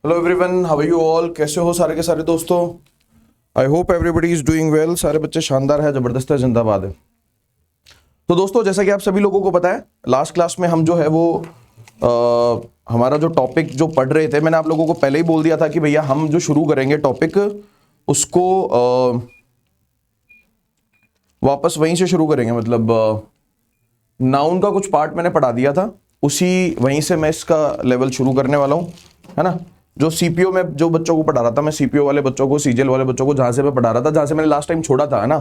Hello everyone, how are you all? कैसे हो सारे के सारे दोस्तों? I hope everybody is doing well. सारे बच्चे शानदार है, जबरदस्त है, जिंदाबाद है। तो दोस्तों, जैसा कि आप सभी लोगों को पता है, लास्ट क्लास में हम जो है वो हमारा जो टॉपिक जो पढ़ रहे थे, मैंने आप लोगों को पहले ही बोल दिया था कि भैया हम जो शुरू करेंगे टॉपिक उसको वापस वहीं से शुरू करेंगे। मतलब नाउन का कुछ पार्ट मैंने पढ़ा दिया था, उसी वहीं से मैं इसका लेवल शुरू करने वाला हूं, है ना। जो सीपीओ में जो बच्चों को पढ़ा रहा था, मैं सीपीओ वाले बच्चों को, सीजीएल वाले बच्चों को, जहां से मैं पढ़ा रहा था, जहां से मैंने लास्ट टाइम छोड़ा था, है ना,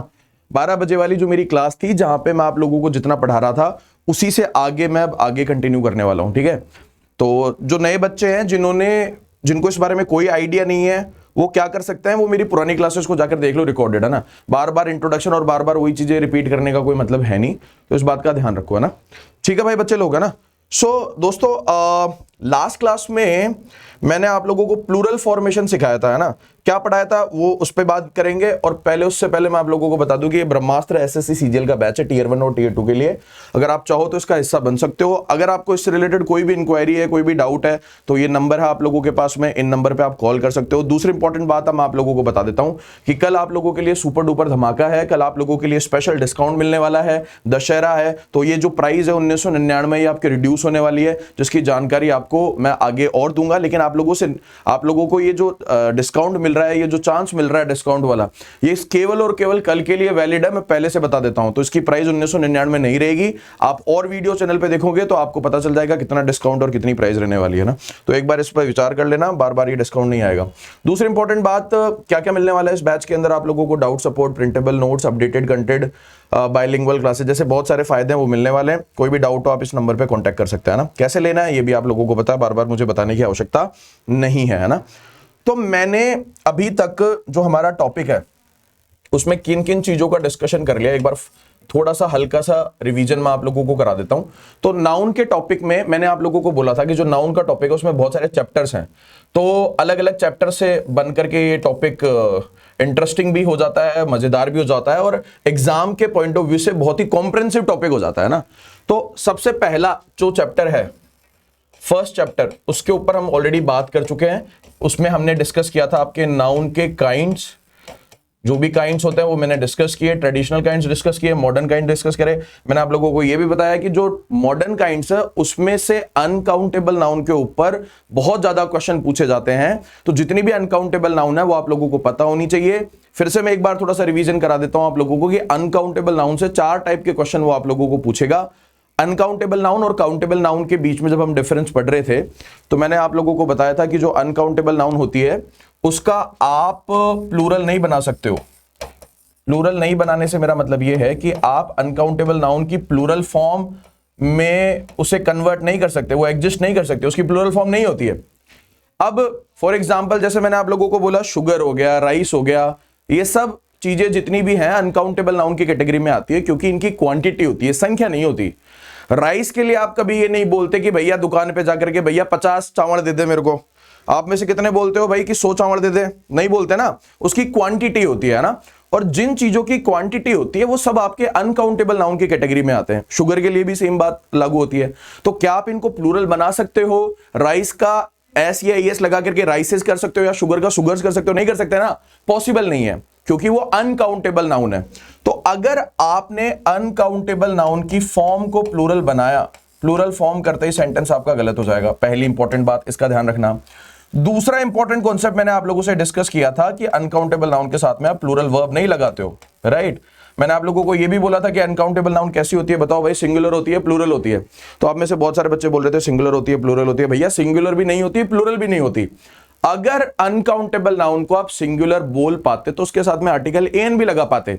12 बजे वाली जो मेरी क्लास थी, जहां पे मैं आप लोगों को जितना पढ़ा रहा था उसी से आगे मैं अब आगे कंटिन्यू करने वाला हूं, ठीक है। तो जो नए बच्चे हैं जिनको इस बारे में कोई आइडिया नहीं है, वो क्या कर सकते हैं, वो मेरी पुरानी क्लासेस को जाकर देख लो, रिकॉर्डेड है ना। बार बार इंट्रोडक्शन और बार बार वही चीजें रिपीट करने का कोई मतलब है नहीं, तो इस बात का ध्यान रखो, है ना। ठीक है भाई बच्चे लोग, है ना। सो दोस्तों, लास्ट क्लास में मैंने आप लोगों को प्लूरल फॉर्मेशन सिखाया था, है ना। क्या पढ़ाया था वो उस पर बात करेंगे, और उससे पहले मैं आप लोगों को बता दूं कि ये ब्रह्मास्त्र एसएससी सीजीएल का बैच है, टियर 1 और टियर 2 के लिए। अगर आप चाहो तो इसका हिस्सा बन सकते हो। अगर आपको इससे रिलेटेड कोई भी इंक्वायरी है, कोई भी डाउट है, तो ये नंबर है आप लोगों के पास में, इन नंबर पे आप कॉल कर सकते हो। दूसरी इंपॉर्टेंट बात मैं आप लोगों को बता देता हूं कि कल आप लोगों के लिए सुपर डुपर धमाका है। कल आप लोगों के लिए स्पेशल डिस्काउंट मिलने वाला है, दशहरा है, तो ये जो प्राइस है 1999 ये आपके रिड्यूस होने वाली है, जिसकी जानकारी आपको मैं आगे और दूंगा। लेकिन आप लोगों को ये जो डिस्काउंट मिल रहा है, ये जो चांस मिल रहा है डिस्काउंट वाला, ये केवल और केवल कल के लिए वैलिड है। मैं पहले से बता देता हूं, तो इसकी प्राइस 1999 नहीं रहेगी। आप और वीडियो चैनल पे देखोगे तो आपको पता चल जाएगा कितना डिस्काउंट और कितनी प्राइस रहने वाली है ना। तो एक बार इस पर विचार कर लेना, बार बार ये डिस्काउंट नहीं आएगा। दूसरी इंपॉर्टेंट बात, क्या क्या मिलने वाला है इस बैच के अंदर आप लोगों को, doubt support, printable notes, updated content, bilingual classes, जैसे बहुत सारे फायदे हैं वो मिलने वाले हैं। कोई भी डाउट हो आप इस नंबर पे कांटेक्ट कर सकते हैं ना। कैसे लेना है ये भी आप लोगों को पता है, बार बार मुझे बताने की आवश्यकता नहीं है ना। तो मैंने अभी तक जो हमारा टॉपिक है उसमें किन किन चीजों का डिस्कशन कर लिया, एक बार थोड़ा सा हल्का सा रिवीजन मैं आप लोगों को करा देता हूं। तो नाउन के टॉपिक में मैंने आप लोगों को बोला था कि जो नाउन का टॉपिक है उसमें बहुत सारे चैप्टर्स हैं, तो अलग अलग चैप्टर से बन करके ये टॉपिक इंटरेस्टिंग भी हो जाता है, मजेदार भी हो जाता है, और एग्जाम के पॉइंट ऑफ व्यू से बहुत ही कॉम्प्रिहेंसिव टॉपिक हो जाता है ना। तो सबसे पहला जो चैप्टर है, फर्स्ट चैप्टर, उसके ऊपर हम ऑलरेडी बात कर चुके हैं। उसमें हमने डिस्कस किया था आपके नाउन के काइंड्स, जो भी काइंड्स होते हैं वो मैंने डिस्कस किए, ट्रेडिशनल काइंड्स डिस्कस किए, मॉडर्न काइंड डिस्कस करे। मैंने आप लोगों को ये भी बताया कि जो मॉडर्न काइंड्स है उसमें से अनकाउंटेबल नाउन के ऊपर बहुत ज्यादा क्वेश्चन पूछे जाते हैं। तो जितनी भी अनकाउंटेबल नाउन है वो आप लोगों को पता होनी चाहिए। फिर से मैं एक बार थोड़ा सा रिवीजन करा देता हूं आप लोगों को कि अनकाउंटेबल नाउन से 4 टाइप के क्वेश्चन वो आप लोगों को पूछेगा। अनकाउंटेबल नाउन और काउंटेबल नाउन के बीच में जब हम डिफरेंस पढ़ रहे थे, तो मैंने आप लोगों को बताया था कि जो अनकाउंटेबल नाउन होती है उसका आप प्लूरल नहीं बना सकते हो। प्लूरल नहीं बनाने से मेरा मतलब यह है कि आप अनकाउंटेबल नाउन की प्लूरल फॉर्म में उसे कन्वर्ट नहीं कर सकते, वो एग्जिस्ट नहीं कर सकते, उसकी प्लूरल फॉर्म नहीं होती है। अब फॉर एग्जाम्पल, जैसे मैंने आप लोगों को बोला शुगर हो गया, राइस हो गया, ये सब चीजें जितनी भी हैं अनकाउंटेबल नाउन की कैटेगरी में आती है, क्योंकि इनकी क्वांटिटी होती है, संख्या नहीं होती। राइस के लिए आप कभी ये नहीं बोलते कि भैया दुकान पे जाकर के भैया 50 चावल दे दे मेरे को। आप में से कितने बोलते हो भाई कि 100 चावल दे दे? नहीं बोलते ना, उसकी क्वांटिटी होती है ना। और जिन चीजों की क्वांटिटी होती है वो सब आपके अनकाउंटेबल नाउन की कैटेगरी में आते हैं। शुगर के लिए भी सेम बात लागू होती है। तो क्या आप इनको प्लूरल बना सकते हो? राइस का एस या एस लगा करके राइसेस कर सकते हो, या शुगर का शुगर्स कर सकते हो? नहीं कर सकते ना, पॉसिबल नहीं है, क्योंकि वो अनकाउंटेबल नाउन है। तो अगर आपने अनकाउंटेबल नाउन की फॉर्म को प्लूरल बनाया, प्लूरल फॉर्म करते ही सेंटेंस आपका गलत हो जाएगा। पहली इंपॉर्टेंट बात, इसका ध्यान रखना। दूसरा इंपॉर्टेंट कॉन्सेप्ट मैंने आप लोगों से डिस्कस किया था कि अनकाउंटेबल नाउन के साथ में आप प्लूरल वर्ब नहीं लगाते हो, राइट। मैंने आप लोगों को यह भी बोला था कि अनकाउंटेबल नाउन कैसी होती है, बताओ भाई, सिंगुलर होती है, प्लूरल होती है? तो आप में से बहुत सारे बच्चे बोल रहे थे सिंगुलर होती है, प्लूरल होती है। भैया सिंगुलर भी नहीं होती, प्लूरल भी नहीं होती। अगर अनकाउंटेबल नाउन को आप सिंगुलर बोल पाते तो उसके साथ में आर्टिकल एन भी लगा पाते,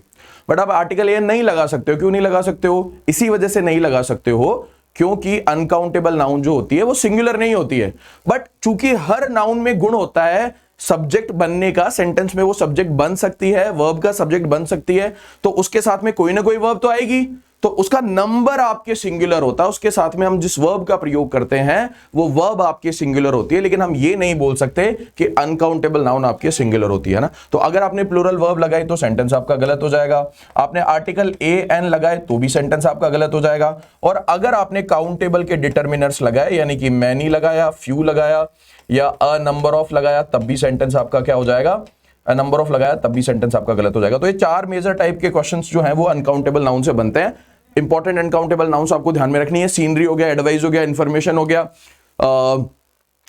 बट आप आर्टिकल एन नहीं लगा सकते हो। क्यों नहीं लगा सकते हो? इसी वजह से नहीं लगा सकते हो क्योंकि अनकाउंटेबल नाउन जो होती है वो सिंगुलर नहीं होती है। बट चूंकि हर नाउन में गुण होता है सब्जेक्ट बनने का, सेंटेंस में वो सब्जेक्ट बन सकती है, वर्ब का सब्जेक्ट बन सकती है, तो उसके साथ में कोई ना कोई वर्ब तो आएगी। तो उसका नंबर आपके सिंगुलर होता है, उसके साथ में हम जिस वर्ब का प्रयोग करते हैं वो वर्ब आपके सिंगुलर होती है, लेकिन हम ये नहीं बोल सकते कि अनकाउंटेबल नाउन आपके सिंगुलर होती है ना। तो अगर आपने प्लूरल वर्ब लगाई तो सेंटेंस आपका गलत हो जाएगा, आपने आर्टिकल ए एन लगाए तो भी सेंटेंस आपका गलत हो जाएगा, और अगर आपने काउंटेबल के डिटर्मिनर्स लगाए यानी कि मैनी लगाया, फ्यू लगाया या अ नंबर ऑफ लगाया तब भी सेंटेंस आपका क्या हो जाएगा, नंबर ऑफ लगाया तब भी सेंटेंस आपका गलत हो जाएगा। तो ये चार मेजर टाइप के क्वेश्चंस जो हैं वो अनकाउंटेबल नाउन से बनते हैं। इंपॉर्टेंट अनकाउंटेबल नाउन्स आपको ध्यान में रखनी है, सीनरी हो गया, एडवाइस हो गया, इंफॉर्मेशन हो गया,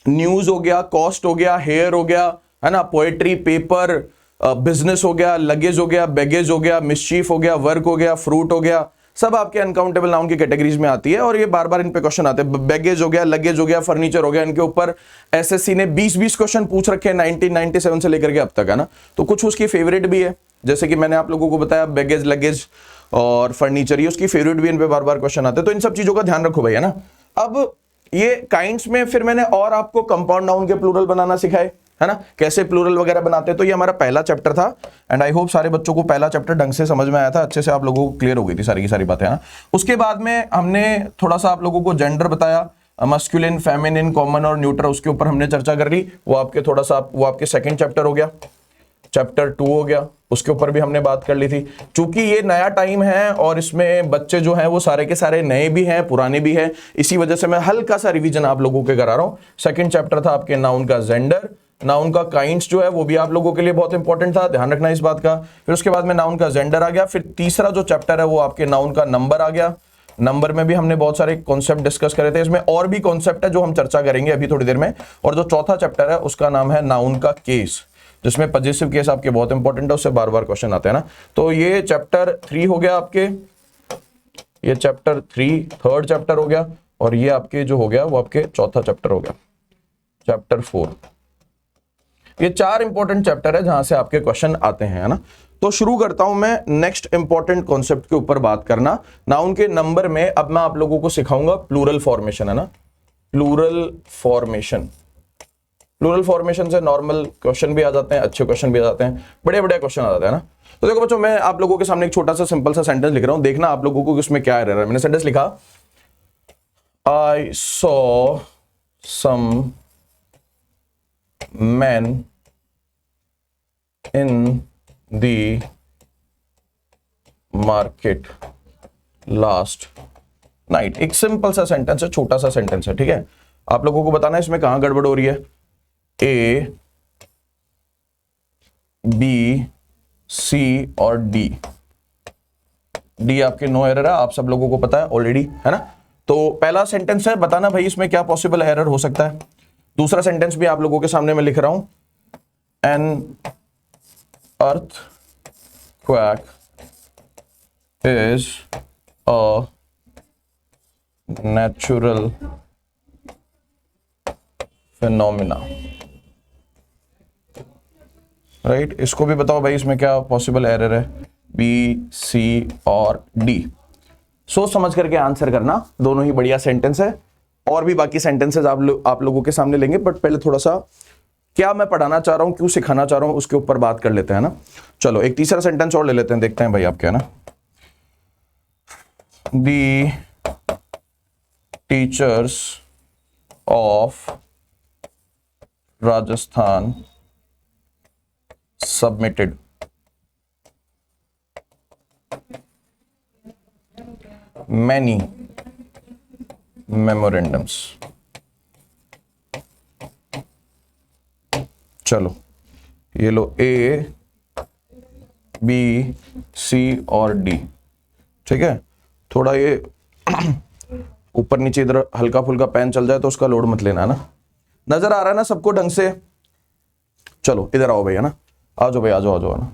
न्यूज हो गया, कॉस्ट हो गया, हेयर हो गया, है ना, पोएट्री, पेपर, बिजनेस हो गया, लगेज हो गया, बैगेज हो गया, मिसचीफ हो गया, वर्क हो गया, फ्रूट हो गया, सब आपके अनकाउंटेबल नाउन की कैटेगरीज में आती है और ये बार बार इन पे क्वेश्चन आते हैं। बैगेज हो गया, लगेज हो गया, फर्नीचर हो गया, इनके ऊपर एसएससी ने 20-20 क्वेश्चन पूछ रखे हैं 1997 से लेकर के अब तक, है ना। तो कुछ उसकी फेवरेट भी है, जैसे कि मैंने आप लोगों को बताया बैगेज, लगेज और फर्नीचर, ये उसकी फेवरेट भी, इन पे बार बार क्वेश्चन आते हैं। तो इन सब चीजों का ध्यान रखो भाई, है ना। अब ये काइंड्स में फिर मैंने और आपको कंपाउंड नाउन के प्लूरल बनाना सिखाए, है ना, कैसे प्लूरल वगैरह बनाते हैं। तो ये हमारा पहला चैप्टर था एंड आई होप सारे बच्चों को पहला चैप्टर ढंग से समझ में आया था, अच्छे से आप लोगों को क्लियर हो गई थी सारी की सारी बातें, है ना। उसके बाद में हमने थोड़ा सा आप लोगों को जेंडर बताया, मस्कुलिन, फेमिनिन, कॉमन और न्यूट्रल, उसके ऊपर हमने चर्चा कर ली। वो आपके थोड़ा सा वो आपके सेकंड चैप्टर हो गया, चैप्टर 2 हो गया, उसके ऊपर भी हमने बात कर ली थी। चूंकि ये नया टाइम है और इसमें बच्चे जो हैं वो सारे के सारे नए भी हैं, पुराने भी हैं, इसी वजह से मैं हल्का सा रिवीजन आप लोगों के करा रहा हूं। सेकंड चैप्टर था आपके नाउन का जेंडर, नाउन का काइंड्स जो है वो भी आप लोगों के लिए बहुत इंपॉर्टेंट था, ध्यान रखना इस बात का। फिर उसके बाद में नाउन का जेंडर आ गया। फिर तीसरा जो चैप्टर है वो आपके नाउन का नंबर आ गया। नंबर में भी हमने बहुत सारे कॉन्सेप्ट डिस्कस करे थे, इसमें और भी कॉन्सेप्ट है जो हम चर्चा करेंगे अभी थोड़ी देर में। और जो चौथा चैप्टर है उसका नाम है नाउन का केस, जिसमें पजेसिव केस आपके बहुत इंपॉर्टेंट है, उससे बार बार क्वेश्चन आते हैं ना। तो ये चैप्टर 3 हो गया आपके, ये चैप्टर 3 थर्ड चैप्टर हो गया, और ये आपके जो हो गया वो आपके चौथा चैप्टर हो गया, चैप्टर 4। ये 4 इंपॉर्टेंट चैप्टर है जहां से आपके क्वेश्चन आते हैं, है ना। तो शुरू करता हूं मैं नेक्स्ट इंपॉर्टेंट कॉन्सेप्ट के ऊपर बात करना। नाउन के नंबर में अब मैं आप लोगों को सिखाऊंगा प्लूरल फॉर्मेशन, है ना, प्लूरल फॉर्मेशन। प्लूरल फॉर्मेशन से नॉर्मल क्वेश्चन भी आ जाते हैं, अच्छे क्वेश्चन भी आ जाते हैं, बड़े बड़े क्वेश्चन आ जाते हैं ना। तो देखो बच्चों, मैं आप लोगों के सामने एक छोटा सा सिंपल सा सेंटेंस लिख रहा हूं, देखना आप लोगों को इसमें क्या एरर है। मैंने सेंटेंस लिखा, I saw some men in the market last night। एक सिंपल सा सेंटेंस है, छोटा सा सेंटेंस है, ठीक है। आप लोगों को बताना है इसमें कहां गड़बड़ हो रही है। ए, बी, सी और डी। डी आपके नो एरर है, आप सब लोगों को पता है ऑलरेडी, है ना। तो पहला सेंटेंस है, बताना भाई इसमें क्या पॉसिबल एरर हो सकता है। दूसरा सेंटेंस भी आप लोगों के सामने मैं लिख रहा हूं, an earthquake is a natural phenomena, राइट। इसको भी बताओ भाई इसमें क्या पॉसिबल एरर है, बी, सी और डी। सोच समझ करके आंसर करना, दोनों ही बढ़िया सेंटेंस है। और भी बाकी सेंटेंसेस आप लोगों के सामने लेंगे, बट पहले थोड़ा सा क्या मैं पढ़ाना चाह रहा हूं, क्यों सिखाना चाह रहा हूं, उसके ऊपर बात कर लेते हैं ना। चलो एक तीसरा सेंटेंस और ले लेते हैं, देखते हैं भाई आप क्या ना। The teachers of Rajasthan submitted many memorandums. चलो ये लो, ए, बी, सी और डी, ठीक है। थोड़ा ये ऊपर नीचे इधर हल्का फुल्का पेन चल जाए तो उसका लोड मत लेना, है ना। नजर आ रहा है ना सबको ढंग से। चलो इधर आओ भाई, है ना, आ जाओ भाई, आ जाओ, आ जाओ, है ना।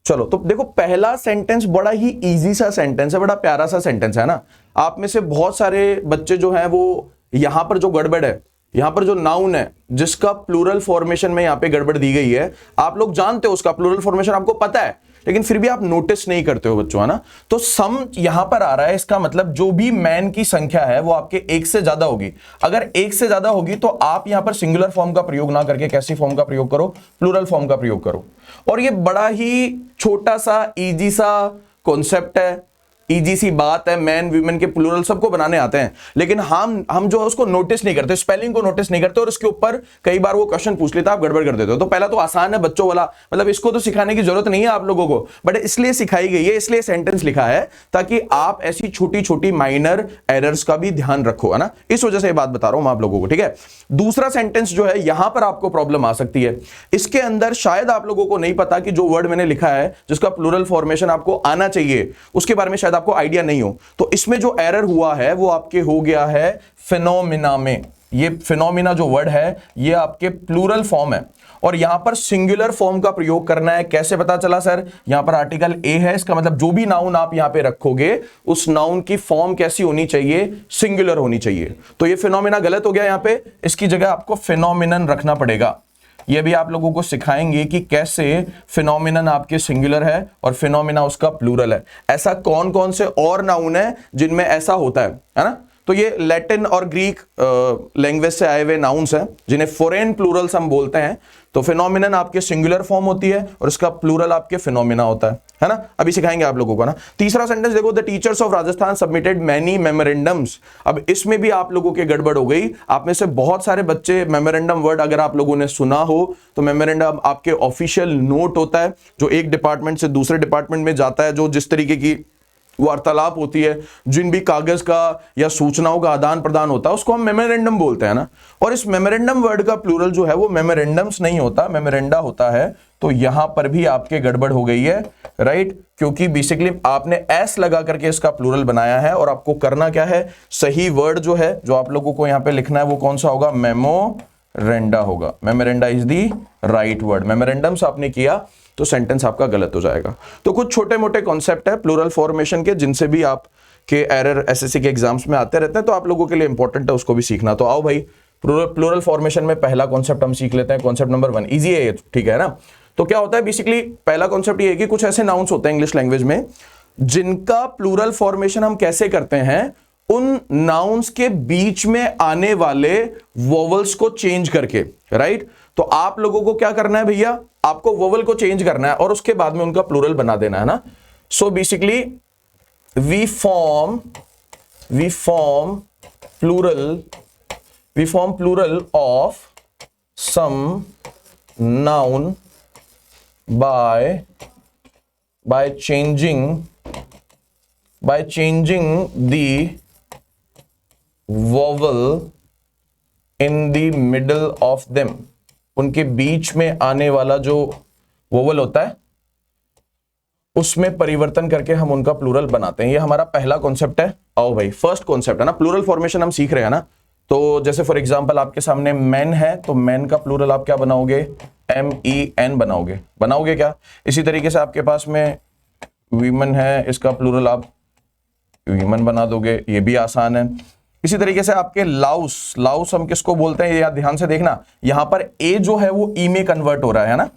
चलो तो देखो, पहला सेंटेंस बड़ा ही इजी सा सेंटेंस है, बड़ा प्यारा सा सेंटेंस है ना। आप में से बहुत सारे बच्चे जो हैं वो यहां पर जो गड़बड़ है, यहां पर जो नाउन है जिसका प्लूरल फॉर्मेशन में यहां पे गड़बड़ दी गई है, आप लोग जानते हो उसका प्लूरल फॉर्मेशन आपको पता है, लेकिन फिर भी आप नोटिस नहीं करते हो बच्चों, है ना। तो सम यहां पर आ रहा है, इसका मतलब जो भी मैन की संख्या है वो आपके एक से ज्यादा होगी। अगर एक से ज्यादा होगी तो आप यहां पर सिंगुलर फॉर्म का प्रयोग ना करके कैसी फॉर्म का प्रयोग करो, प्लूरल फॉर्म का प्रयोग करो। और ये बड़ा ही छोटा सा इजी सा कॉन्सेप्ट है, इजी सी बात है, मैन वीमेन के प्लूरल सबको बनाने आते हैं, लेकिन हम जो है उसको नोटिस नहीं करते, स्पेलिंग को नोटिस नहीं करते, और इसके ऊपर कई बार वो क्वेश्चन पूछ लेता है, आप गड़बड़ कर देते हो। तो पहला तो आसान है बच्चों वाला, मतलब इसको तो सिखाने की जरूरत नहीं है आप लोगों को, बट इसलिए सिखाई गई है, इसलिए सेंटेंस लिखा है ताकि आप ऐसी छोटी छोटी माइनर एरर्स का भी ध्यान रखो, है ना, इस वजह से ये बात बता रहा हूं मैं आप लोगों को, ठीक है। दूसरा सेंटेंस जो है यहां पर आपको प्रॉब्लम आ सकती है, इसके अंदर शायद आप लोगों को नहीं पता कि जो वर्ड मैंने लिखा है जिसका प्लूरल फॉर्मेशन आपको आना चाहिए उसके बारे में शायद आपको आइडिया नहीं हो। तो इसमें जो एरर हुआ है वो आपके हो गया है फिनोमिना में। ये फिनोमिना जो वर्ड है ये आपके प्लूरल फॉर्म है, और यहां पर सिंगुलर फॉर्म का प्रयोग करना है। कैसे पता चला सर? यहां पर आर्टिकल ए है, इसका मतलब जो भी नाउन आप यहां पे रखोगे उस नाउन की फॉर्म कैसी होनी चाहिए? सिंगुलर होनी चाहिए। तो ये फिनोमिना गलत हो गया, यहां पे इसकी जगह आपको फिनोमिनन रखना पड़ेगा। ये भी आप लोगों को सिखाएंगे कि कैसे फिनोमिनन आपके सिंगुलर है और फिनोमिना उसका प्लूरल है। ऐसा कौन कौन से और नाउन है जिनमें ऐसा होता है ना? तो ये लैटिन और ग्रीक लैंग्वेज से आए हुए नाउन्स हैं जिन्हें फॉरेन प्लूरल्स हम बोलते हैं। तो फिनोमिनन आपके सिंगुलर फॉर्म होती है और इसका प्लूरल आपके फिनोमिना होता है ना? अभी सिखाएंगे आप लोगों को ना। तीसरा सेंटेंस देखो, the teachers of Rajasthan submitted many memorandums. अब इसमें भी आप लोगों के गड़बड़ हो गई। आप में से बहुत सारे बच्चे मेमोरेंडम वर्ड अगर आप लोगों ने सुना हो तो मेमोरेंडम आपके ऑफिशियल नोट होता है जो एक डिपार्टमेंट से दूसरे डिपार्टमेंट में जाता है, जो जिस तरीके की वार्तालाप होती है, जिन भी कागज का या सूचनाओं का आदान प्रदान होता है उसको हम मेमोरेंडम बोलते हैं ना। और इस मेमोरेंडम वर्ड का प्लूरल जो है वो मेमोरेंडम्स नहीं होता, मेमोरेंडा होता है। तो यहां पर भी आपके गड़बड़ हो गई है, राइट, क्योंकि बेसिकली आपने एस लगा करके इसका प्लूरल बनाया है। और आपको करना क्या है? सही वर्ड जो है जो आप लोगों को यहां पे लिखना है वो कौन सा होगा? मेमोरेंडा होगा। Memoranda is the right word. Memorandums आपने किया तो सेंटेंस आपका गलत हो जाएगा। तो कुछ छोटे मोटे कॉन्सेप्ट है प्लूरल फॉर्मेशन के जिनसे भी आप के एरर एसएससी के एग्जाम्स में आते रहते हैं, तो आप लोगों के लिए इंपॉर्टेंट है उसको भी सीखना। तो आओ भाई, प्लूरल फॉर्मेशन में पहला कॉन्सेप्ट हम सीख लेते हैं। कॉन्सेप्ट नंबर 1 इजी है ये, ठीक है ना? तो क्या होता है बेसिकली, पहला कॉन्सेप्ट ये है कि कुछ ऐसे नाउन्स होते हैं इंग्लिश लैंग्वेज में जिनका प्लूरल फॉर्मेशन हम कैसे करते हैं? उन नाउन्स के बीच में आने वाले वोवल्स को चेंज करके, राइट। तो आप लोगों को क्या करना है भैया? आपको वोवल को चेंज करना है और उसके बाद में उनका प्लूरल बना देना है ना। So basically we form plural of some noun by changing the vowel in the middle of them। उनके बीच में आने वाला जो वोवल होता है उसमें परिवर्तन करके हम उनका प्लूरल बनाते हैं। ये हमारा पहला कॉन्सेप्ट है। आओ भाई, फर्स्ट कॉन्सेप्ट है ना, प्लूरल फॉर्मेशन हम सीख रहे हैं ना। तो जैसे फॉर एग्जांपल आपके सामने मैन है, तो मैन का प्लूरल आप क्या बनाओगे? MEN बनाओगे क्या? इसी तरीके से आपके पास में वीमन है, इसका प्लूरल आप वीमन बना दोगे, ये भी आसान है। इसी तरीके से आपके लाउस हम किसको बोलते हैं? यार ध्यान से देखना, यहां पर ए जो है वो ई में कन्वर्ट हो रहा है ना।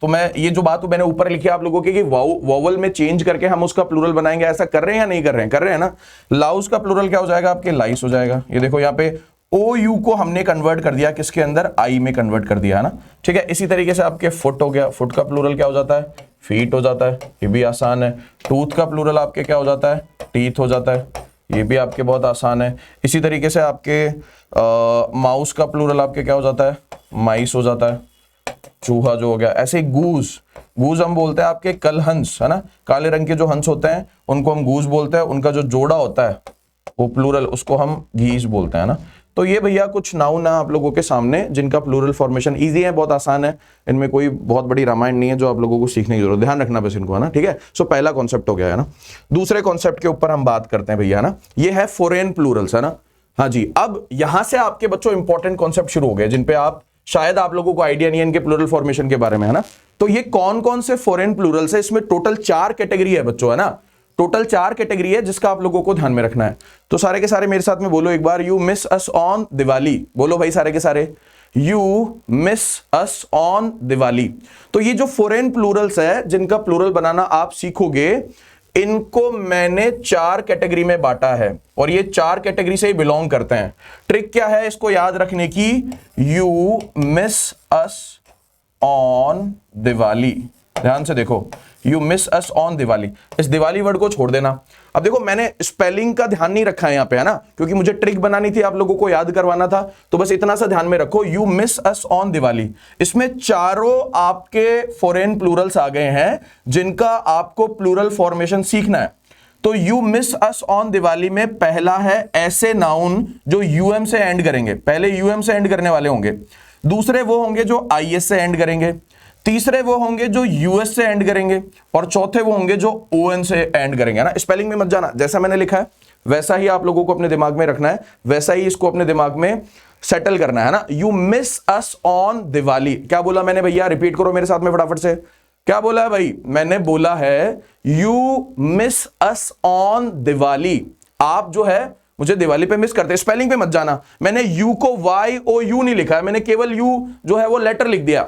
तो मैं ये जो बात मैंने ऊपर लिखी आप लोगों के कि वोवल में चेंज करके हम उसका प्लूरल बनाएंगे, ऐसा कर रहे हैं या नहीं कर रहे हैं? कर रहे हैं ना। लाउस का प्लूरल क्या हो जाएगा? आपके लाइस हो जाएगा। ये देखो यहाँ पे OU को हमने कन्वर्ट कर दिया, किसके अंदर? आई में कन्वर्ट कर दिया है ना, ठीक है। इसी तरीके से आपके फुट हो गया, फुट का प्लूरल क्या हो जाता है? फीट हो जाता है, ये भी आसान है। टूथ का प्लूरल आपके क्या हो जाता है? टीथ हो जाता है, ये भी आपके बहुत आसान है। इसी तरीके से आपके माउस का प्लूरल आपके क्या हो जाता है? माइस हो जाता है, चूहा जो हो गया। ऐसे गूज हम बोलते हैं आपके कलहंस, है ना, काले रंग के जो हंस होते हैं उनको हम गूज बोलते हैं। उनका जो जोड़ा होता है वो प्लूरल, उसको हम घीस बोलते हैं ना। तो ये भैया कुछ नाउन है आप लोगों के सामने जिनका प्लूरल फॉर्मेशन इजी है, बहुत आसान है, इनमें कोई बहुत बड़ी रामायण नहीं है जो आप लोगों को सीखने की जरूरत, ध्यान रखना बस इनको, है ना, ठीक है। सो पहला कॉन्सेप्ट हो गया है ना। दूसरे कॉन्सेप्ट के ऊपर हम बात करते हैं भैया, है ना, ये है फॉरेन प्लूरल्स, है ना। हाँ जी, अब यहां से आपके बच्चों इंपॉर्टेंट कॉन्सेप्ट शुरू हो गए जिन पे आप शायद आप लोगों को आइडिया नहीं है इनके प्लूरल फॉर्मेशन के बारे में, है ना। तो ये कौन कौन से फॉरेन प्लूरल्स है? इसमें टोटल 4 कैटेगरी है बच्चों, है ना। टोटल 4 कैटेगरी है जिसका आप लोगों को ध्यान में रखना है। तो सारे के सारे मेरे साथ में बोलो एक बार, you miss us on Diwali. बोलो भाई सारे के सारे, you miss us on Diwali. तो ये जो फॉरेन प्लूरल्स है जिनका प्लूरल बनाना आप सीखोगे, इनको मैंने 4 कैटेगरी में बांटा है और ये 4 कैटेगरी से ही बिलोंग करते हैं। ट्रिक क्या है इसको याद रखने की? You miss us on Diwali, ध्यान से देखो, you miss us on Diwali. इस दिवाली वर्ड को छोड़ देना। अब देखो मैंने स्पेलिंग का ध्यान नहीं रखा है यहां पे, है ना, क्योंकि मुझे ट्रिक बनानी थी, आप लोगों को याद करवाना था, तो बस इतना सा ध्यान में रखो, you miss us on Diwali. इसमें चारों आपके फॉरेन प्लूरल्स आ गए हैं जिनका आपको प्लूरल फॉर्मेशन सीखना है। तो you miss us on Diwali में पहला है ऐसे नाउन जो यूएम से एंड करेंगे, पहले यूएम से एंड करने वाले होंगे, दूसरे वो होंगे जो आईएस से एंड करेंगे, तीसरे वो होंगे जो यूएस से एंड करेंगे, और चौथे वो होंगे जो ओएन से एंड करेंगे ना। स्पेलिंग में मत जाना, जैसा मैंने लिखा है वैसा ही आप लोगों को अपने दिमाग में रखना है, वैसा ही इसको अपने दिमाग में सेटल करना है ना। You miss us on Diwali, क्या बोला मैंने भैया, रिपीट करो मेरे साथ में फटाफट से, क्या बोला है भाई, मैंने बोला है you miss us on Diwali, आप जो है मुझे दिवाली पे मिस करते। स्पेलिंग पे मत जाना, मैंने यू को वाई ओ यू नहीं लिखा है, मैंने केवल यू जो है वो लेटर लिख दिया।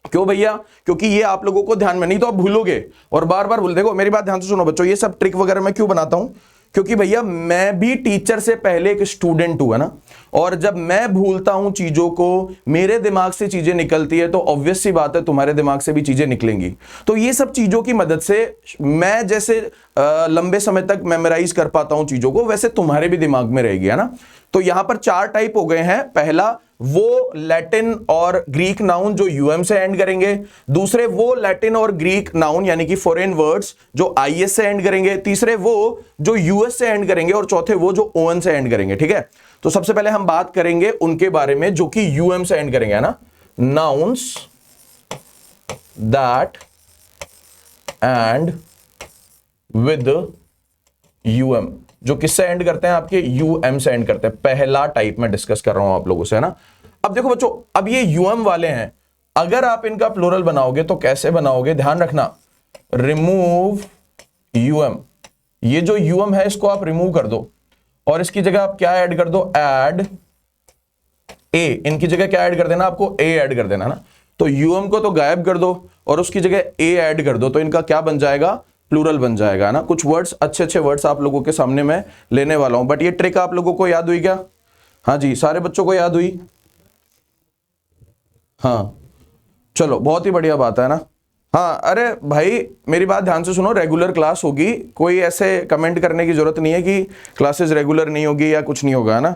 क्यों भैया, क्योंकि ये आप लोगों को ध्यान में, नहीं तो आप भूलोगे और बार बार भूल। देखो मेरी बात ध्यान से सुनो बच्चों, ये सब ट्रिक वगैरह मैं क्यों बनाता हूं, क्योंकि भैया मैं भी टीचर से पहले एक स्टूडेंट हूं, है ना, और जब मैं भूलता हूं चीजों को, मेरे दिमाग से चीजें निकलती है, तो ऑब्वियस सी बात है तुम्हारे दिमाग से भी चीजें निकलेंगी। तो ये सब चीजों की मदद से मैं जैसे लंबे समय तक मेमोराइज कर पाता हूं चीजों को, वैसे तुम्हारे भी दिमाग में रहेगी, है ना। तो यहां पर 4 टाइप हो गए हैं, पहला वो लैटिन और ग्रीक नाउन जो यूएम से एंड करेंगे, दूसरे वो लैटिन और ग्रीक नाउन यानी कि फॉरेन वर्ड्स जो आईएस से एंड करेंगे, तीसरे वो जो यूएस से एंड करेंगे, और चौथे वो जो ओएन से एंड करेंगे। ठीक है, तो सबसे पहले हम बात करेंगे उनके बारे में जो कि यूएम से एंड करेंगे, है ना। Nouns that and with UM, जो किससे एंड करते हैं, आपके यूएम से एंड करते हैं। पहला टाइप में डिस्कस कर रहा हूं आप लोगों से, है ना। अब देखो बच्चों, अब ये यूएम वाले हैं, अगर आप इनका प्लूरल बनाओगे तो कैसे बनाओगे, ध्यान रखना, रिमूव यूएम, ये जो यूएम है इसको आप रिमूव कर दो, और इसकी जगह आप क्या ऐड कर दो, ऐड ए, इनकी जगह क्या ऐड कर देना, आपको ए ऐड कर देना ना। तो यूएम को तो गायब कर दो और उसकी जगह ए ऐड कर दो, तो इनका क्या बन जाएगा, प्लूरल बन जाएगा ना। कुछ वर्ड्स, अच्छे अच्छे वर्ड्स आप लोगों के सामने मैं लेने वाला हूं, बट ये ट्रिक आप लोगों को याद हुई क्या, हाँ जी, सारे बच्चों को याद हुई, हाँ चलो बहुत ही बढ़िया बात है ना। हाँ अरे भाई मेरी बात ध्यान से सुनो, रेगुलर क्लास होगी, कोई ऐसे कमेंट करने की जरूरत नहीं है कि क्लासेस रेगुलर नहीं होगी या कुछ नहीं होगा, है ना,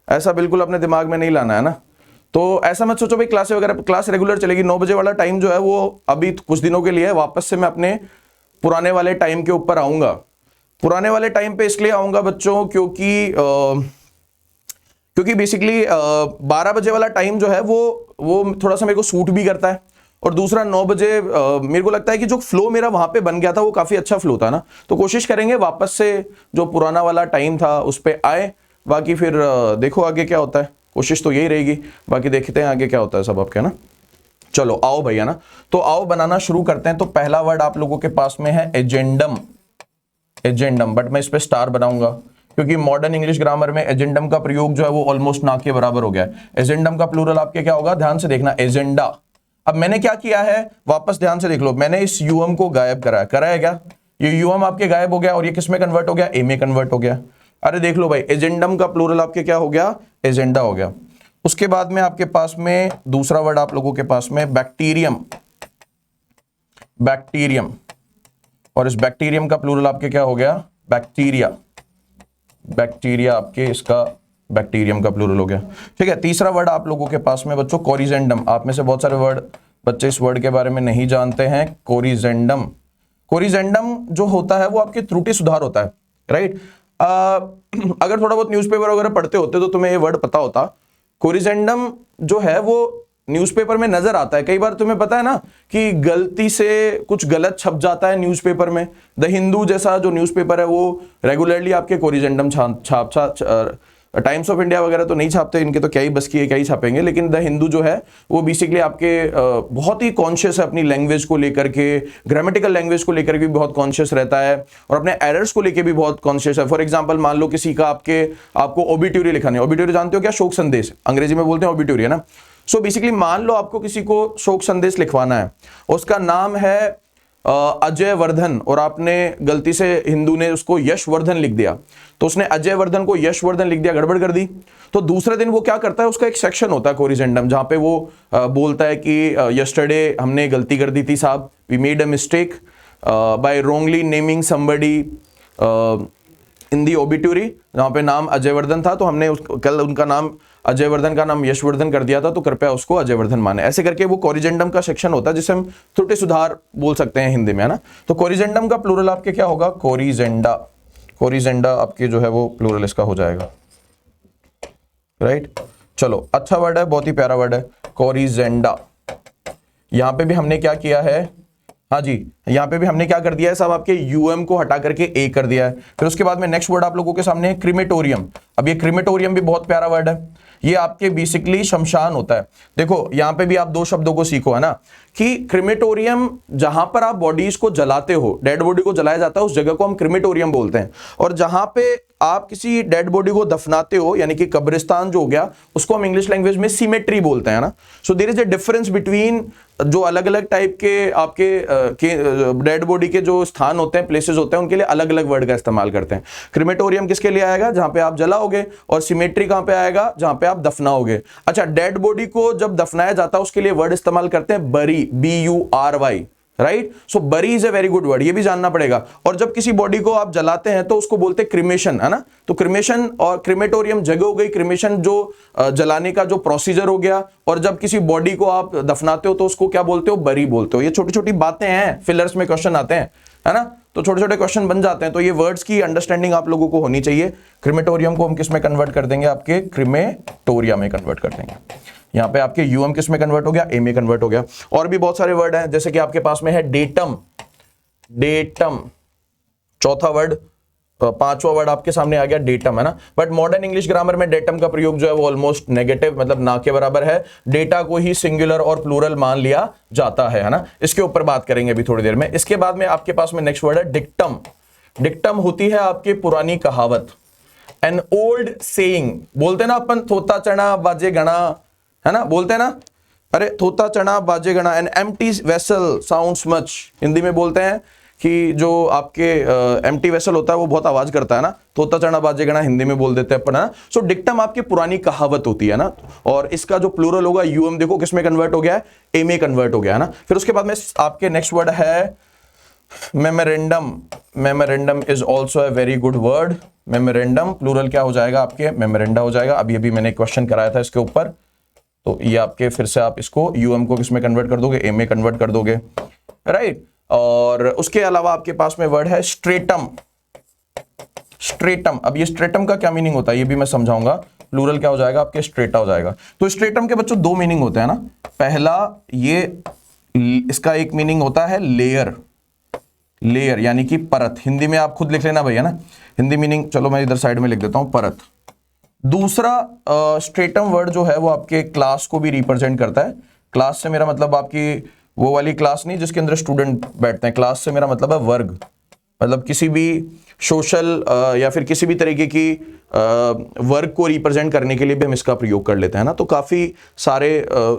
ऐसा बिल्कुल अपने दिमाग में नहीं लाना, है ना। तो ऐसा मत सोचो भाई क्लासेस वगैरह, क्लास रेगुलर चलेगी। 9 बजे वाला टाइम जो है वो अभी कुछ दिनों के लिए है, वापस से मैं अपने पुराने वाले टाइम के ऊपर आऊंगा। पुराने वाले टाइम पे इसलिए आऊंगा बच्चों क्योंकि बेसिकली 12 बजे वाला टाइम जो है वो थोड़ा सा मेरे को सूट भी करता है, और दूसरा 9 बजे मेरे को लगता है कि जो फ्लो मेरा वहां पे बन गया था वो काफी अच्छा फ्लो था ना। तो कोशिश करेंगे वापस से जो पुराना वाला टाइम था उस पर आए, बाकी फिर देखो आगे क्या होता है, कोशिश तो यही रहेगी, बाकी देखते हैं आगे क्या होता है सब आपके, ना। चलो आओ भैया ना, तो आओ बनाना शुरू करते हैं। तो पहला वर्ड आप लोगों के पास में है एजेंडम, एजेंडम, बट मैं इस पे स्टार बनाऊंगा क्योंकि मॉडर्न इंग्लिश ग्रामर में एजेंडम का प्रयोग जो है वो ऑलमोस्ट ना के बराबर हो गया है। एजेंडम का प्लूरल आपके क्या होगा, ध्यान से देखना, एजेंडा। अब मैंने क्या किया है, वापस ध्यान से देख लो, मैंने इस यूएम को गायब कराया क्या, ये यूएम आपके गायब हो गया और ये किस में कन्वर्ट हो गया, ए में कन्वर्ट हो गया। अरे देख लो भाई, एजेंडम का प्लूरल आपके क्या हो गया, एजेंडा हो गया। उसके बाद में आपके पास में दूसरा वर्ड आप लोगों के पास में बैक्टीरियम, बैक्टीरियम, और इस बैक्टीरियम का प्लूरल आपके क्या हो गया, बैक्टीरिया, बैक्टीरिया आपके इसका बैक्टीरियम का प्लूरल हो गया। ठीक है, तीसरा वर्ड आप लोगों के पास में बच्चों कोरिजेंडम। आप में से बहुत सारे वर्ड बच्चे इस वर्ड के बारे में नहीं जानते हैं, कोरिजेंडम। कोरिजेंडम जो होता है वो आपके त्रुटि सुधार होता है, राइट। अगर थोड़ा बहुत न्यूज़पेपर वगैरह पढ़ते होते तो तुम्हें ये वर्ड पता होता। कोरिजेंडम जो है वो न्यूज़पेपर में नजर आता है, कई बार तुम्हें पता है ना कि गलती से कुछ गलत छप जाता है न्यूज़पेपर में। द हिंदू जैसा जो न्यूज़पेपर है वो रेगुलरली आपके कोरिजेंडम टाइम्स ऑफ इंडिया वगैरह तो नहीं छापते, इनके तो क्या ही बस की है, क्या ही छापेंगे, लेकिन द हिंदू जो है वो बेसिकली आपके बहुत ही कॉन्शियस है अपनी लैंग्वेज को लेकर के, ग्रामेटिकल लैंग्वेज को लेकर के भी बहुत कॉन्शियस रहता है और अपने एरर्स को लेकर भी बहुत कॉन्शियस है। फॉर एग्जांपल मान लो किसी का आपको ओबिट्यूरी लिखाने, ओबिट्यूरी जानते हो क्या, शोक संदेश, अंग्रेजी में बोलते हैं ओबिट्यूरी, है ना। सो बेसिकली मान लो आपको किसी को शोक संदेश लिखवाना है, उसका नाम है अजय वर्धन और आपने गलती से हिंदू ने उसको यशवर्धन लिख दिया, तो उसने अजय वर्धन को यशवर्धन लिख दिया, गड़बड़ कर दी। तो दूसरे दिन वो क्या करता है, उसका एक सेक्शन होता है कोरिजेंडम जहां पे वो बोलता है कि यस्टरडे हमने गलती कर दी थी साहब, we made a mistake by wrongly naming somebody in the obituary, जहाँ पे नाम अजयवर्धन था तो हमने कल उनका नाम अजयवर्धन का नाम यशवर्धन कर दिया था, तो कृपया उसको अजयवर्धन माने। ऐसे करके वो कोरिजेंडम का सेक्शन होता है जिसे हम त्रुटि सुधार बोल सकते हैं हिंदी में, है ना। तो कोरिजेंडम का प्लूरल आपके क्या होगा, कोरिजेंडा। कोरिजेंडा आपके जो है वो प्लूरल इसका हो जाएगा, राइट। चलो, अच्छा वर्ड है, बहुत ही प्यारा वर्ड है कोरिजेंडा। यहां पे भी हमने क्या किया है, हाँ जी, यहां पे भी हमने क्या कर दिया है साहब, आपके यूएम को हटा करके ए कर दिया है। फिर उसके बाद में नेक्स्ट वर्ड आप लोगों के सामने है क्रिमेटोरियम। अब ये क्रिमेटोरियम भी बहुत प्यारा वर्ड है, ये आपके बेसिकली शमशान होता है। देखो यहां पे भी आप दो शब्दों को सीखो, है ना, कि क्रिमेटोरियम जहां पर आप बॉडीज को जलाते हो, डेड बॉडी को जलाया जाता है, उस जगह को हम क्रिमेटोरियम बोलते हैं। और जहां पे आप किसी डेड बॉडी को दफनाते हो, यानी कि कब्रिस्तान जो हो गया, उसको हम इंग्लिश लैंग्वेज में सीमेट्री बोलते हैं ना। So there is a difference between जो अलग अलग टाइप के आपके डेड बॉडी के जो स्थान होते हैं, प्लेसेस होते हैं, उनके लिए अलग अलग वर्ड का इस्तेमाल करते हैं। क्रिमेटोरियम किसके लिए आएगा, जहां पे आप जलाओगे, और सिमेट्री कहां पे आएगा, जहां पे आप दफनाओगे। अच्छा, डेड बॉडी को जब दफनाया जाता है उसके लिए वर्ड इस्तेमाल करते हैं बरी, BURY, right. So bury is a very good word, ये भी जानना पड़ेगा। और जब किसी बॉडी को आप जलाते हैं तो उसको बोलते हैं क्रिमेशन, है ना। तो क्रिमेशन और क्रिमेटोरियम जगह हो गई, क्रिमेशन जो जलाने का जो प्रोसीजर हो गया, और जब किसी बॉडी को आप दफनाते हो तो उसको क्या बोलते हो, बरी बोलते हो। ये छोटी छोटी बातें हैं, फिलर्स में क्वेश्चन आते हैं, है ना, तो छोटे छोटे क्वेश्चन बन जाते हैं। तो ये वर्ड्स की अंडरस्टैंडिंग आप लोगों को होनी चाहिए। क्रिमेटोरियम को हम किस में कन्वर्ट कर देंगे, आपके क्रिमेटोरिया में कन्वर्ट कर देंगे। यहां पे आपके यूएम किस में कन्वर्ट हो गया, ए में कन्वर्ट हो गया। और भी बहुत सारे वर्ड हैं, जैसे कि आपके पास में है डेटम, डेटम चौथा वर्ड, पांचवा वर्ड आपके सामने आ गया डेटम, है ना। बट मॉडर्न इंग्लिश ग्रामर में डेटम का प्रयोग जो है वो ऑलमोस्ट नेगेटिव, मतलब ना के बराबर है। डेटा को ही सिंगुलर और प्लूरल मान लिया जाता है ना। इसके ऊपर बात करेंगे अभी थोड़ी देर में। इसके बाद में आपके पास में नेक्स्ट वर्ड है डिक्टम। डिक्टम होती है आपकी पुरानी कहावत, एन ओल्ड सेइंग। बोलते हैं ना अपन, थोता चना बाजे गणा, है ना, बोलते हैं ना, अरे थोता चना बाजे गणा, N empty vessel sounds much. Hindi में बोलते हैं कि जो आपके एम्प्टी वेसल होता है वो बहुत आवाज करता है ना, थोता चना बाजे गणा हिंदी में बोल देते हैं अपन, है ना। सो डिक्टम आपकी पुरानी कहावत होती है ना। और इसका जो प्लूरल होगा यूएम, देखो किस में कन्वर्ट हो गया है, ए में कन्वर्ट हो गया है ना। फिर उसके बाद में आपके नेक्स्ट वर्ड है memorandum. Memorandum is also a very good word. Memorandum plural क्या हो जाएगा, आपके मेमोरेंडा हो जाएगा। अभी अभी मैंने क्वेश्चन कराया था इसके ऊपर, तो ये आपके फिर से आप इसको यूएम को किसमें कन्वर्ट कर दोगे, ए में कन्वर्ट कर दोगे, राइट। और उसके अलावा आपके पास में वर्ड है स्ट्रेटम। स्ट्रेटम, अब ये स्ट्रेटम का क्या मीनिंग होता है ये भी मैं समझाऊंगा। प्लूरल क्या हो जाएगा आपके, स्ट्रेटा हो जाएगा। तो स्ट्रेटम के बच्चों दो मीनिंग होते हैं ना। पहला, ये इसका एक मीनिंग होता है लेयर, लेयर यानी कि परत। हिंदी में आप खुद लिख लेना भैया ना, हिंदी मीनिंग, चलो मैं इधर साइड में लिख देता हूं, परत। दूसरा स्ट्रेटम वर्ड जो है वो आपके क्लास को भी रिप्रेजेंट करता है। क्लास से मेरा मतलब आपकी वो वाली क्लास नहीं जिसके अंदर स्टूडेंट बैठते हैं, क्लास से मेरा मतलब है वर्ग, मतलब किसी भी सोशल या फिर किसी भी तरीके की वर्ग को रिप्रेजेंट करने के लिए भी हम इसका प्रयोग कर लेते हैं ना। तो काफी सारे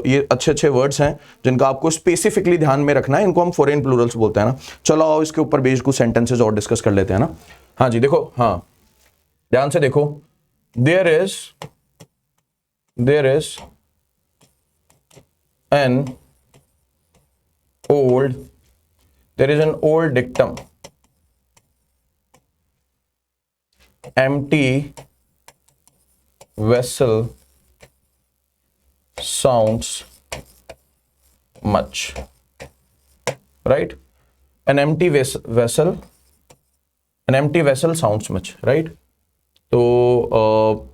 ये अच्छे अच्छे वर्ड्स हैं जिनका आपको स्पेसिफिकली ध्यान में रखना है, इनको हम फॉरेन प्लूरल्स बोलते हैं ना। चलो आओ इसके ऊपर बेस्ड कुछ सेंटेंसेस और डिस्कस कर लेते हैं ना। हाँ जी देखो, हाँ ध्यान से देखो, there is an old dictum, empty vessel sounds much, right? An empty vessel sounds much, right? तो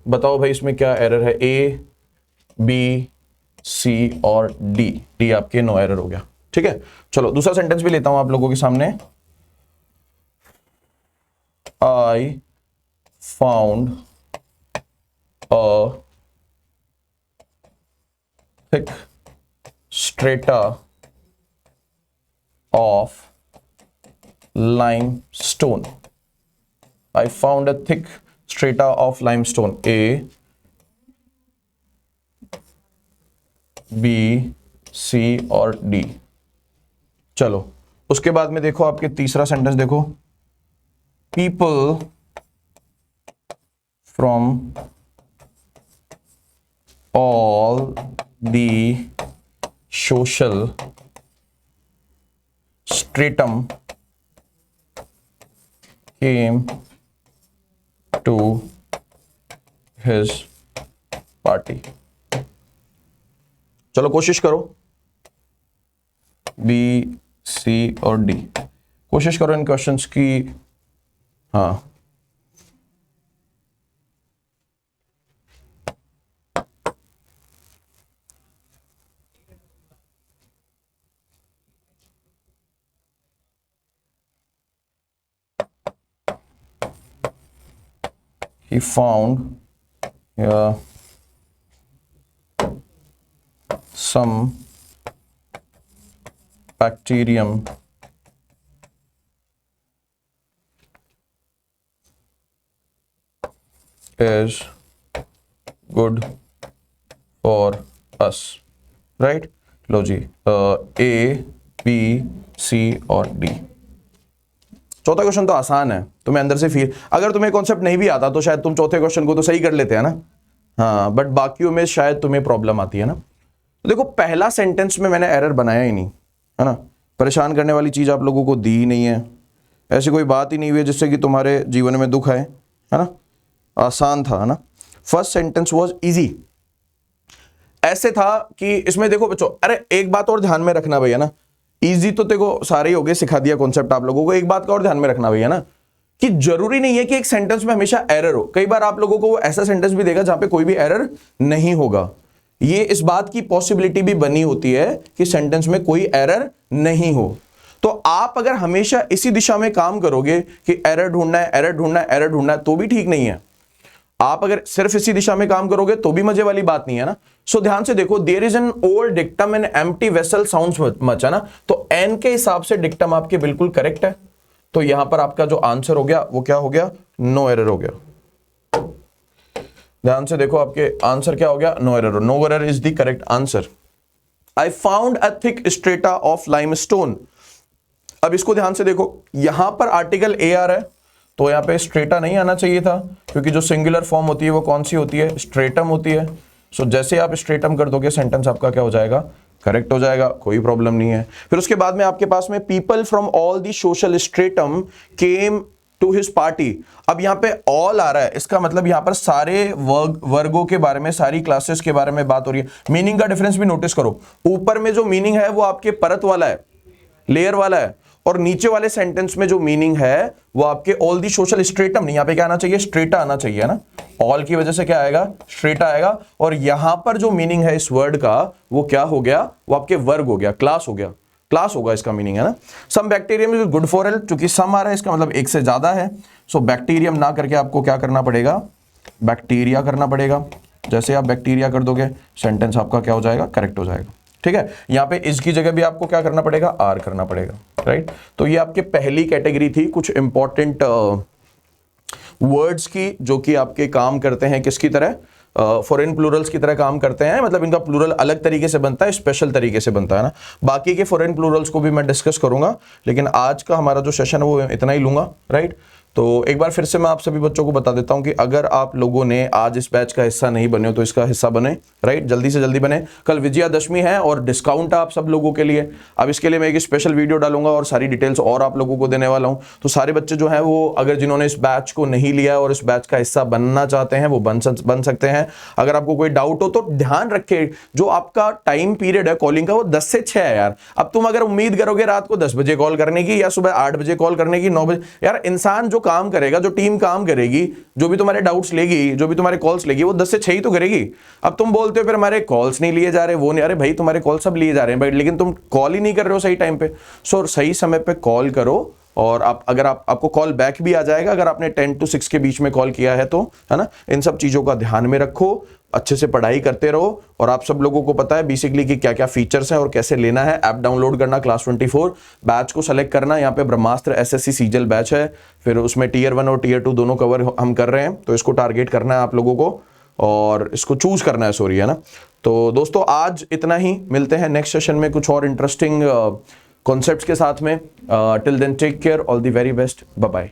बताओ भाई इसमें क्या एरर है, ए, बी, सी और डी। डी आपके नो एरर हो गया, ठीक है। चलो दूसरा सेंटेंस भी लेता हूं आप लोगों के सामने। आई found a thick strata of limestone. I found a thick strata of limestone. A, B, C और D। चलो उसके बाद में देखो आपके तीसरा सेंटेंस देखो, people from all the social stratum came to his party. चलो कोशिश करो, बी, सी और डी, कोशिश करो इन क्वेश्चंस की। हाँ, he found some bacterium is good for us, right? लो जी, ए, बी, सी और डी। चौथा क्वेश्चन तो आसान है, तुम्हें अंदर से फील, अगर तुम्हें कॉन्सेप्ट नहीं भी आता तो शायद तुम चौथे क्वेश्चन को तो सही कर लेते हैं ना। हाँ, बट बाकियों में शायद तुम्हें प्रॉब्लम आती है ना। तो देखो, पहला सेंटेंस में मैंने एरर बनाया ही नहीं, है ना। परेशान करने वाली चीज आप लोगों को दी ही नहीं है, ऐसी कोई बात ही नहीं हुई है जिससे कि तुम्हारे जीवन में दुख आए, है ना। आसान था, है ना। First sentence was easy. ऐसे था कि इसमें देखो बच्चों, अरे एक बात और ध्यान में रखना भैया ना, इजी तो देखो सारे ही हो गए, सिखा दिया कॉन्सेप्ट आप लोगों को। एक बात का और ध्यान में रखना भैया ना, कि जरूरी नहीं है कि एक सेंटेंस में हमेशा एरर हो। कई बार आप लोगों को ऐसा सेंटेंस भी देगा जहां पे कोई भी एरर नहीं होगा। ये इस बात की पॉसिबिलिटी भी बनी होती है कि सेंटेंस में कोई एरर नहीं हो। तो आप अगर हमेशा इसी दिशा में काम करोगे कि एरर ढूंढना है, एरर ढूंढना है, एरर ढूंढना है, तो भी ठीक नहीं है। आप अगर सिर्फ इसी दिशा में काम करोगे तो भी मजे वाली बात नहीं है ना। सो ध्यान से देखो, there is an old dictum an empty vessel sounds much, है ना। तो एन के हिसाब से डिक्टम आपके बिल्कुल करेक्ट है। तो यहां पर आपका जो आंसर हो गया वो क्या हो गया, नो एरर हो गया। ध्यान से देखो, आपके आंसर क्या हो गया, no error. No error is the correct answer. I found a thick strata of limestone. अब इसको ध्यान से देखो, यहां पर आर्टिकल ए आ रहा है, तो यहां पे स्ट्रेटा नहीं आना चाहिए था, क्योंकि जो सिंगुलर फॉर्म होती है वो कौन सी होती है, स्ट्रेटम होती है। सो जैसे आप स्ट्रेटम कर दोगे, सेंटेंस आपका क्या हो जाएगा, करेक्ट हो जाएगा, कोई प्रॉब्लम नहीं है। फिर उसके बाद में आपके पास में people from all the social stratum came to his party. अब यहाँ पे ऑल आ रहा है, इसका मतलब यहाँ पर सारे वर्गों के बारे में, सारी क्लासेस के बारे में बात हो रही है। मीनिंग का डिफरेंस भी नोटिस करो, ऊपर में जो मीनिंग है वो आपके परत वाला है, लेयर वाला है, और नीचे वाले सेंटेंस में जो मीनिंग है वो आपके ऑल दी सोशल स्ट्रेटम, नहीं, यहां पे क्या आना चाहिए, स्ट्रेटा आना चाहिए ना। ऑल की वजह से क्या आएगा, स्ट्रेटा आएगा। और यहां पर जो मीनिंग है इस वर्ड का वो क्या हो गया, वो आपके वर्ग हो गया, क्लास हो गया, क्लास होगा इसका मीनिंग, है ना। Some bacterium is good for health, क्योंकि सम आ रहा है इसका मतलब एक से ज्यादा है। सो बैक्टीरियम ना करके आपको क्या करना पड़ेगा, बैक्टीरिया करना पड़ेगा। जैसे आप बैक्टीरिया कर दोगे, सेंटेंस आपका क्या हो जाएगा, करेक्ट हो जाएगा। ठीक है, यहां पे इसकी जगह भी आपको क्या करना पड़ेगा, आर करना पड़ेगा, राइट। तो ये आपके पहली कैटेगरी थी, कुछ इंपॉर्टेंट वर्ड्स की, जो कि आपके काम करते हैं किसकी तरह, फॉरेन प्लूरल्स की तरह काम करते हैं। मतलब इनका प्लूरल अलग तरीके से बनता है, स्पेशल तरीके से बनता है ना। बाकी के फॉरेन प्लूरल्स को भी मैं डिस्कस करूंगा, लेकिन आज का हमारा जो सेशन है वो इतना ही लूंगा, राइट। तो एक बार फिर से मैं आप सभी बच्चों को बता देता हूं कि अगर आप लोगों ने आज इस बैच का हिस्सा नहीं बने हो तो इसका हिस्सा बने, राइट, जल्दी से जल्दी बने। कल विजयादशमी है और डिस्काउंट है आप सब लोगों के लिए। अब इसके लिए मैं एक स्पेशल वीडियो डालूंगा और सारी डिटेल्स और आप लोगों को देने वाला हूं। तो सारे बच्चे जो हैं वो, अगर जिन्होंने इस बैच को नहीं लिया और इस बैच का हिस्सा बनना चाहते हैं वो बन सकते हैं। अगर आपको कोई डाउट हो तो ध्यान रखे, जो आपका टाइम पीरियड है कॉलिंग का वो 10 से 6 है यार। अब तुम अगर उम्मीद करोगे रात को 10 बजे कॉल करने की या सुबह 8 बजे कॉल करने की, 9 बजे, यार इंसान जो काम करेगा, जो टीम काम करेगी, जो भी तुम्हारे डाउट्स लेगी, जो भी तुम्हारे कॉल्स लेगी, वो 10 से 6 ही तो करेगी। अब तुम बोलते हो फिर हमारे कॉल्स नहीं लिए जा रहे, वो नहीं, अरे भाई तुम्हारे कॉल सब लिए जा रहे हैं भाई, लेकिन तुम कॉल ही नहीं कर रहे हो सही टाइम पे। सो सही समय पे कॉल करो, और आपको कॉल बैक भी आ जाएगा अगर आपने 10 to 6 के बीच में कॉल किया है तो, है ना। इन सब चीजों का ध्यान में रखो, अच्छे से पढ़ाई करते रहो। और आप सब लोगों को पता है बेसिकली कि क्या क्या फीचर्स हैं और कैसे लेना है। ऐप डाउनलोड करना, क्लास 24 बैच को सेलेक्ट करना। यहाँ पे ब्रह्मास्त्र SSC सीजल बैच है, फिर उसमें Tier 1 और Tier 2 दोनों कवर हम कर रहे हैं, तो इसको टारगेट करना है आप लोगों को और इसको चूज करना है, सॉरी, है ना। तो दोस्तों आज इतना ही, मिलते हैं नेक्स्ट सेशन में कुछ और इंटरेस्टिंग कॉन्सेप्ट्स के साथ में। Till then take care, all the very best, bye bye.